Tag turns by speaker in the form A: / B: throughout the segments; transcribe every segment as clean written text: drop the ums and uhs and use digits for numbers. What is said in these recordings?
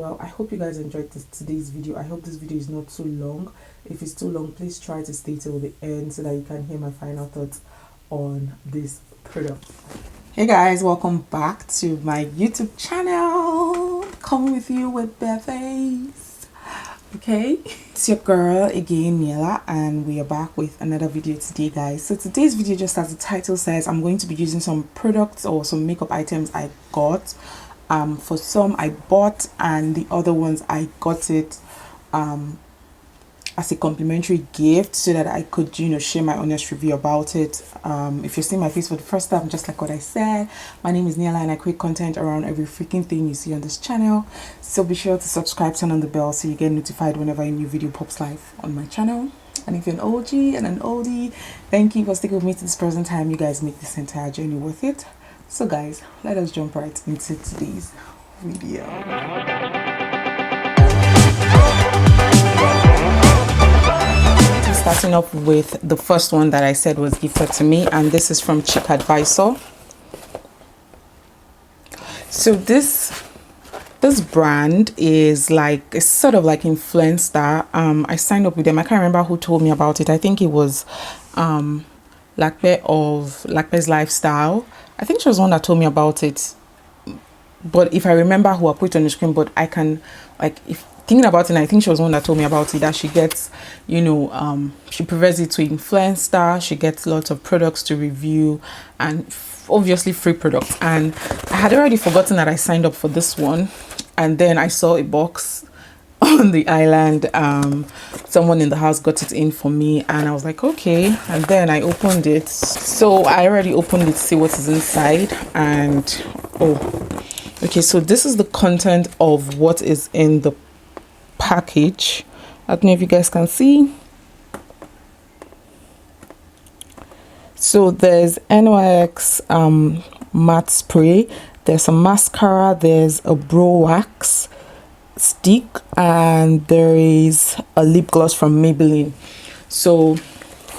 A: Well, I hope you guys enjoyed today's video. I hope this video is not too long. If it's too long, please try to stay till the end so that you can hear my final thoughts on this product. Hey guys, welcome back to my YouTube channel. Coming with you with bare face. Okay, it's your girl again, Niella, and we are back with another video today, guys. So today's video, just as the title says, I'm going to be using some products or some makeup items I got. For some I bought, and the other ones I got it as a complimentary gift so that I could, share my honest review about it. If you're seeing my face for the first time, just like what I said, my name is Niella and I create content around every freaking thing you see on this channel. So be sure to subscribe, turn on the bell so you get notified whenever a new video pops live on my channel. And if you're an OG and an oldie, thank you for sticking with me to this present time. You guys make this entire journey worth it. So guys, let us jump right into today's video. Starting off with the first one that I said was gifted to me, and this is from Chick Advisor. So this brand is like, it's sort of like influencer. I signed up with them. I can't remember who told me about it. I think it was Lakpe's Lifestyle. I think she was the one that told me about it, but if I remember who, I put it on the screen. But I can, if thinking about it, I think she was the one that told me about it, that she gets, she prefers it to influencer. She gets lots of products to review, and obviously free products. And I had already forgotten that I signed up for this one, and then I saw a box on the island. Someone in the house got it in for me, and I was like, okay. And then I opened it. So I already opened it to see what is inside, and okay, so this is the content of what is in the package. I don't know if you guys can see. So there's NYX matte spray, there's a mascara, there's a brow wax stick, and there is a lip gloss from Maybelline. So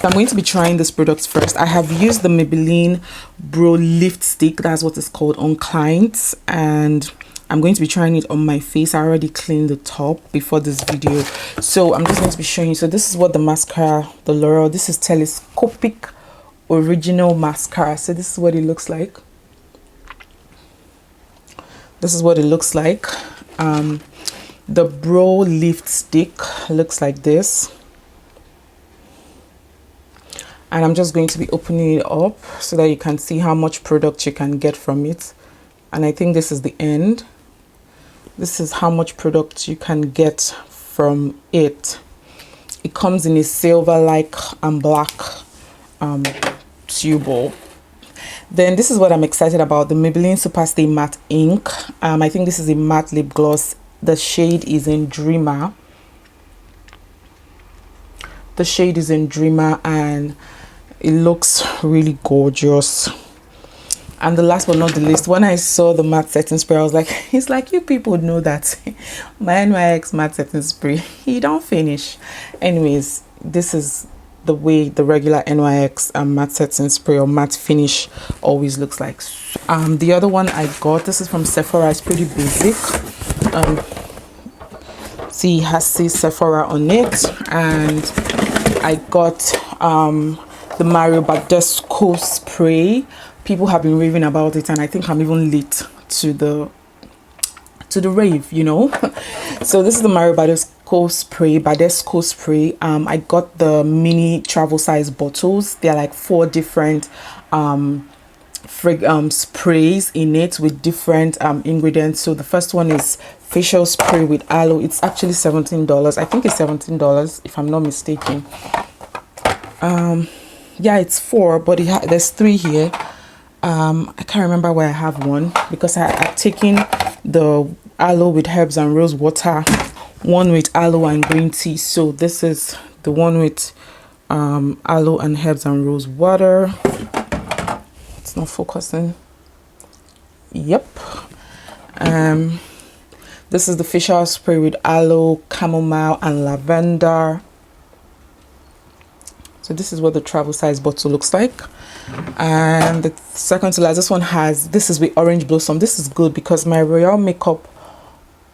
A: I'm going to be trying this product first. I have used the Maybelline brow lift stick, that's what it's called, on clients, and I'm going to be trying it on my face. I already cleaned the top before this video, so I'm just going to be showing you. So this is what the mascara, the L'Oreal, this is telescopic original mascara. So this is what it looks like. This is what it looks like. The brow lift stick looks like this, and I'm just going to be opening it up so that you can see how much product you can get from it. And I think this is the end. This is how much product you can get from it. It comes in a silver like and black tube. Then this is what I'm excited about, the Maybelline Superstay Matte Ink. I think this is a matte lip gloss. The shade is in Dreamer. The shade is in Dreamer, and it looks really gorgeous. And the last but not the least, when I saw the matte setting spray, I was like, it's like, you people know that my NYX matte setting spray, you don't finish. Anyways, this is the way the regular NYX matte setting spray or matte finish always looks like. The other one I got, this is from Sephora. It's pretty basic. See, it has Sephora on it, and I got the Mario Badescu spray. People have been raving about it, and I think I'm even late to the rave, So this is the Mario Badescu spray. I got the mini travel size bottles. They're like 4 different sprays in it with different ingredients. So the first one is facial spray with aloe. It's actually $17. I think it's $17 if I'm not mistaken. Yeah, it's 4, but there's 3 here. I can't remember where I have one, because I've taken the aloe with herbs and rose water, one with aloe and green tea. So this is the one with aloe and herbs and rose water. It's not focusing. Yep. This is the facial spray with aloe, chamomile, and lavender. So this is what the travel size bottle looks like. And the second to last, this is with orange blossom. This is good because my Royal makeup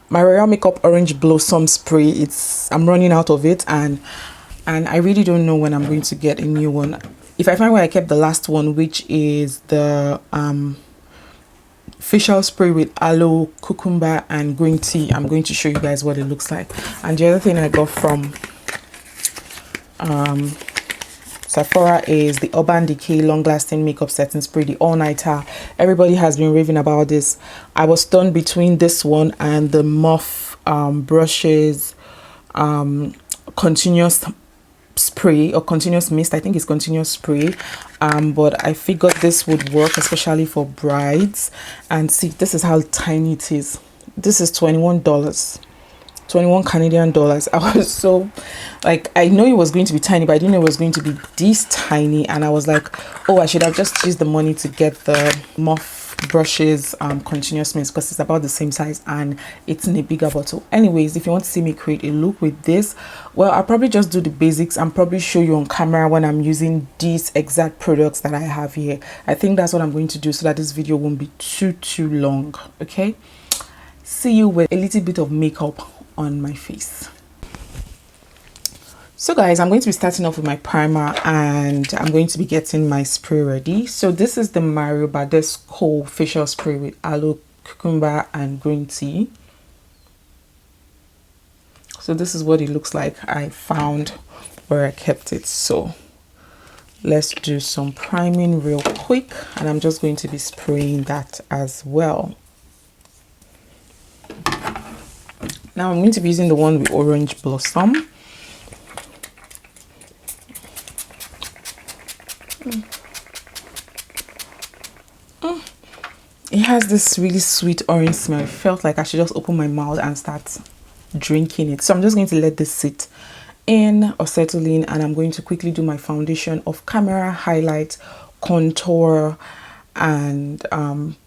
A: my Royal Makeup Orange Blossom Spray. I'm running out of it, and I really don't know when I'm going to get a new one. If I find where I kept the last one, which is the facial spray with aloe, cucumber and green tea, I'm going to show you guys what it looks like. And the other thing I got from Sephora is the Urban Decay Long Lasting Makeup Setting Spray, the all-nighter. Everybody has been raving about this. I was torn between this one and the Muff Brushes continuous spray or continuous mist. I think it's continuous spray, but I figured this would work, especially for brides. And see, this is how tiny it is. This is $21, 21 Canadian dollars. I was so like, I know it was going to be tiny, but I didn't know it was going to be this tiny. And I was like, oh, I should have just used the money to get the Muff Brushes continuous mist, because it's about the same size and it's in a bigger bottle. Anyways, if you want to see me create a look with this, well, I'll probably just do the basics and probably show you on camera when I'm using these exact products that I have here. I think that's what I'm going to do so that this video won't be too long. Okay, see you with a little bit of makeup on my face. So guys, I'm going to be starting off with my primer and I'm going to be getting my spray ready. So this is the Mario Badescu facial spray with aloe, cucumber and green tea. So this is what it looks like. I found where I kept it. So let's do some priming real quick, and I'm just going to be spraying that as well. Now I'm going to be using the one with Orange Blossom. It has this really sweet orange smell. It felt like I should just open my mouth and start drinking it. So I'm just going to let this sit in or settle in, and I'm going to quickly do my foundation off camera, highlight, contour, and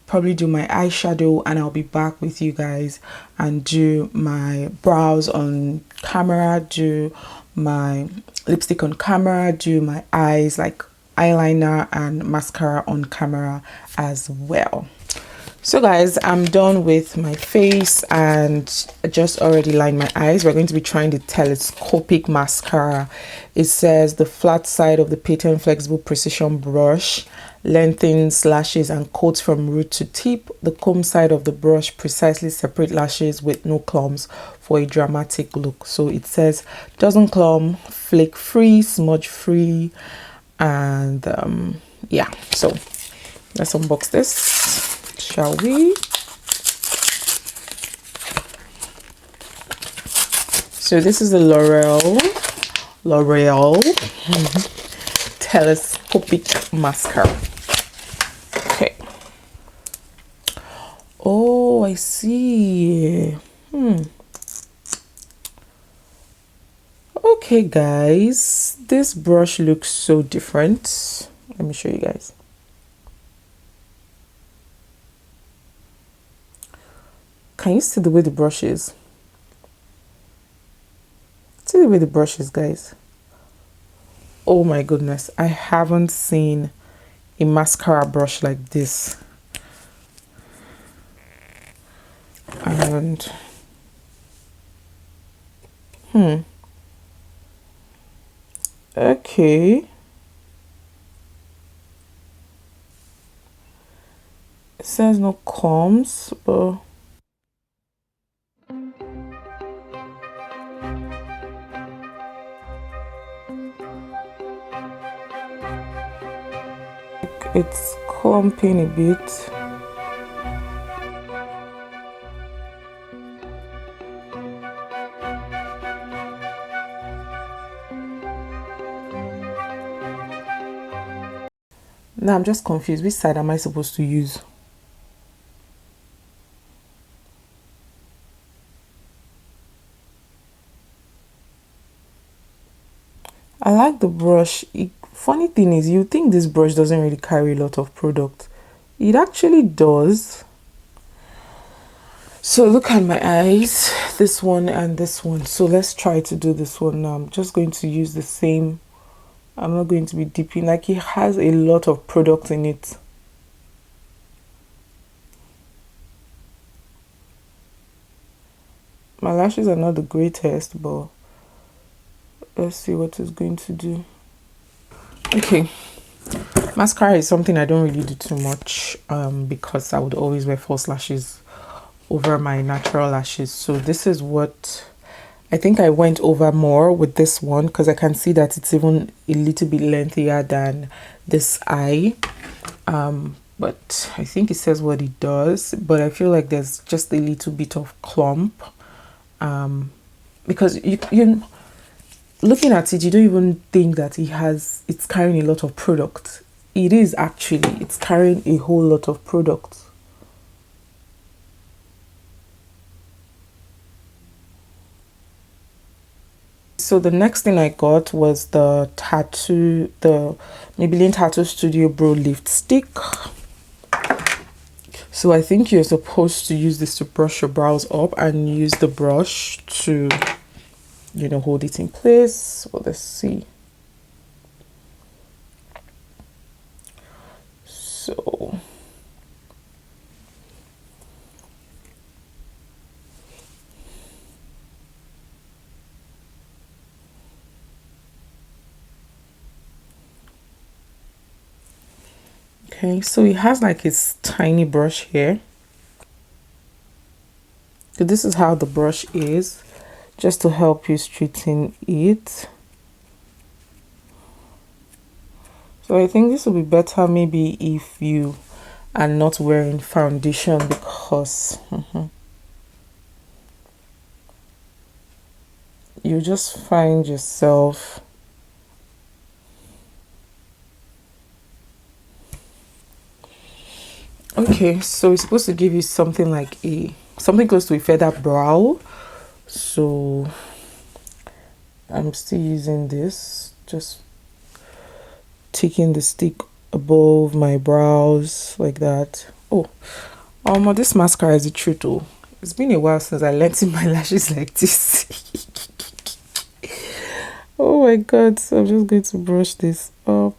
A: probably do my eyeshadow, and I'll be back with you guys and do my brows on camera, do my lipstick on camera, do my eyes, like eyeliner and mascara on camera as well. So guys, I'm done with my face and I just already lined my eyes. We're going to be trying the telescopic mascara. It says the flat side of the patent flexible precision brush lengthens lashes and coats from root to tip. The comb side of the brush precisely separate lashes with no clumps for a dramatic look. So it says doesn't clump, flake free, smudge free, and yeah. So let's unbox this, shall we? So this is the L'Oreal telescopic mascara. Okay. Oh, I see. Okay guys, this brush looks so different. Let me show you guys. Can you see the way the brush is? See the way the brush is, guys. Oh my goodness, I haven't seen a mascara brush like this. And okay, it says no combs, but it's clumping a bit. Now I'm just confused. Which side am I supposed to use? I like the brush. Funny thing is, you think this brush doesn't really carry a lot of product. It actually does. So look at my eyes, this one and this one. So let's try to do this one now. I'm just going to use the same. I'm not going to be dipping. Like, it has a lot of product in it. My lashes are not the greatest, but let's see what it's going to do. Okay, mascara is something I don't really do too much because I would always wear false lashes over my natural lashes. So this is what I think I went over more with this one, because I can see that it's even a little bit lengthier than this eye. But I think it says what it does, but I feel like there's just a little bit of clump, because you looking at it, you don't even think that it's carrying a lot of product. It is actually, it's carrying a whole lot of product. So the next thing I got was the Maybelline Tattoo Studio Brow Lift Stick. So I think you're supposed to use this to brush your brows up and use the brush to, you know, hold it in place. Well, let's see. So okay, so it has like its tiny brush here. So this is how the brush is, just to help you straighten it. So I think this will be better maybe if you are not wearing foundation, because you just find yourself okay. So it's supposed to give you something like something close to a feathered brow. So I'm still using this, just taking the stick above my brows like that. Oh, this mascara is the truth. Oh, it's been a while since I lengthened my lashes like this. Oh my god, so I'm just going to brush this up.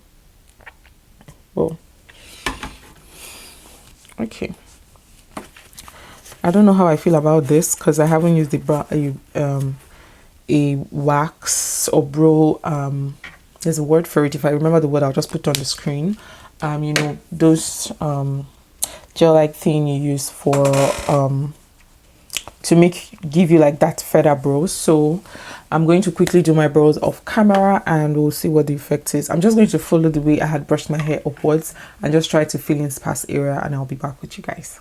A: Oh, okay. I don't know how I feel about this because I haven't used a wax or brow. There's a word for it. If I remember the word, I'll just put it on the screen. You know, those gel-like thing you use for to give you like that feather brows. So I'm going to quickly do my brows off camera and we'll see what the effect is. I'm just going to follow the way I had brushed my hair upwards and just try to fill in sparse area, and I'll be back with you guys.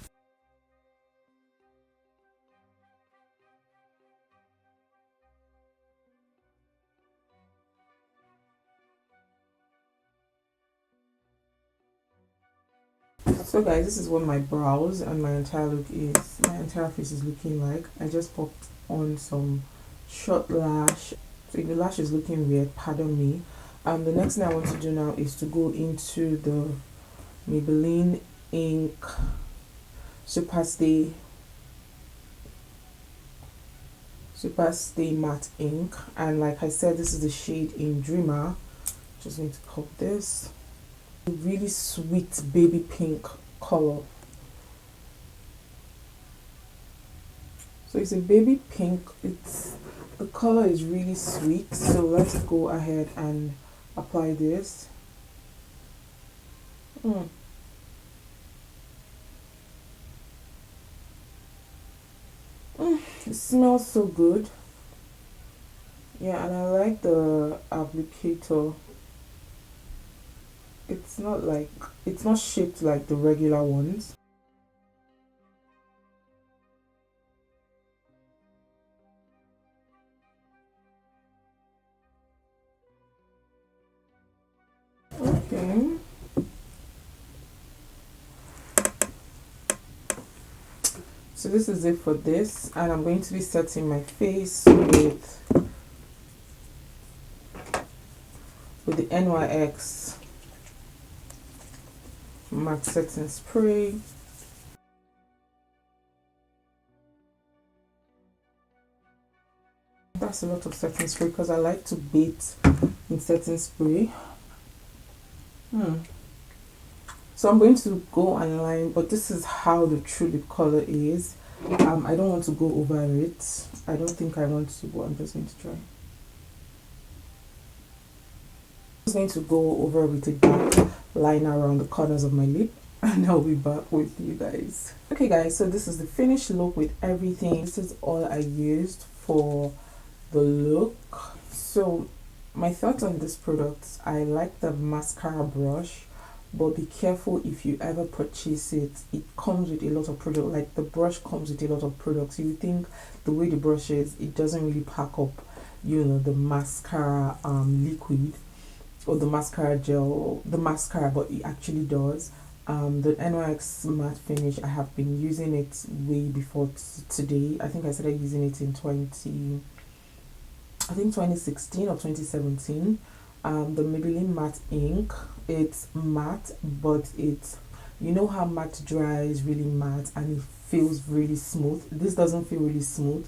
A: So guys, this is what my brows and my entire look is. My entire face is looking like. I just popped on some short lash. So if the lash is looking weird, pardon me. The next thing I want to do now is to go into the Maybelline Ink Super Stay Matte Ink. And like I said, this is the shade in Dreamer. Just going to pop this. A really sweet baby pink color. So it's a baby pink. The color is really sweet. So let's go ahead and apply this. It smells so good. Yeah, and I like the applicator. It's not shaped like the regular ones. Okay. So this is it for this, and I'm going to be setting my face with the NYX matte setting spray. That's a lot of setting spray because I like to bathe in setting spray. So I'm going to go online, but this is how the true lip color is. I don't want to go over it. I don't think I want to, but I'm just going to try. I'm just going to go over with a dark liner around the corners of my lip, and I'll be back with you guys. Okay guys, so this is the finished look with everything. This is all I used for the look. So my thoughts on this product, I like the mascara brush, but be careful if you ever purchase it. It comes with a lot of product, like the brush comes with a lot of products. You think the way the brush is, it doesn't really pack up, you know, the mascara liquid or the mascara gel, the mascara, but it actually does. The NYX matte finish, I have been using it way before today. I think I started using it in 2016 or 2017. The Maybelline matte ink, it's matte, but it's, you know how matte dries really matte and it feels really smooth. This doesn't feel really smooth,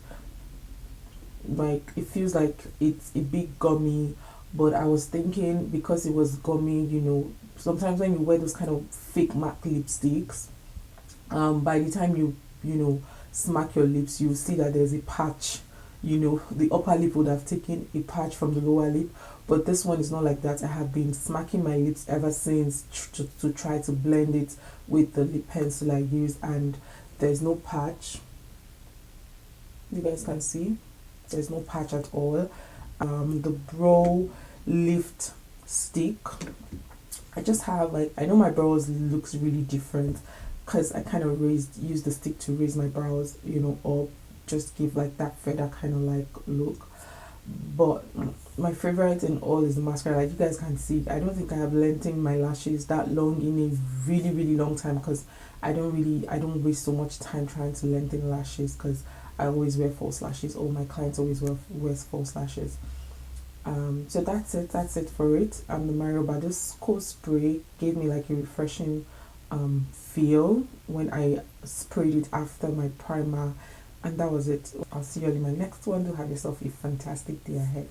A: like it feels like it's a big gummy. But I was thinking, because it was gummy, you know, sometimes when you wear those kind of fake matte lipsticks, by the time you know, smack your lips, you see that there's a patch. You know, the upper lip would have taken a patch from the lower lip, but this one is not like that. I have been smacking my lips ever since to try to blend it with the lip pencil I used, and there's no patch. You guys can see there's no patch at all. The brow lift stick, I just have, like, I know my brows looks really different because I kind of used the stick to raise my brows, you know, or just give like that feather kind of like look. But my favorite in all is the mascara. Like you guys can see, I don't think I have lengthened my lashes that long in a really long time, because I don't waste so much time trying to lengthen lashes, because I always wear false lashes. All my clients always wear false lashes. So that's it for it. The Mario Badescu spray gave me like a refreshing feel when I sprayed it after my primer, and that was it. I'll see you all in my next one. Do have yourself a fantastic day ahead.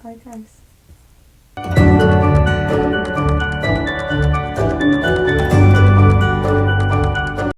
A: Bye guys.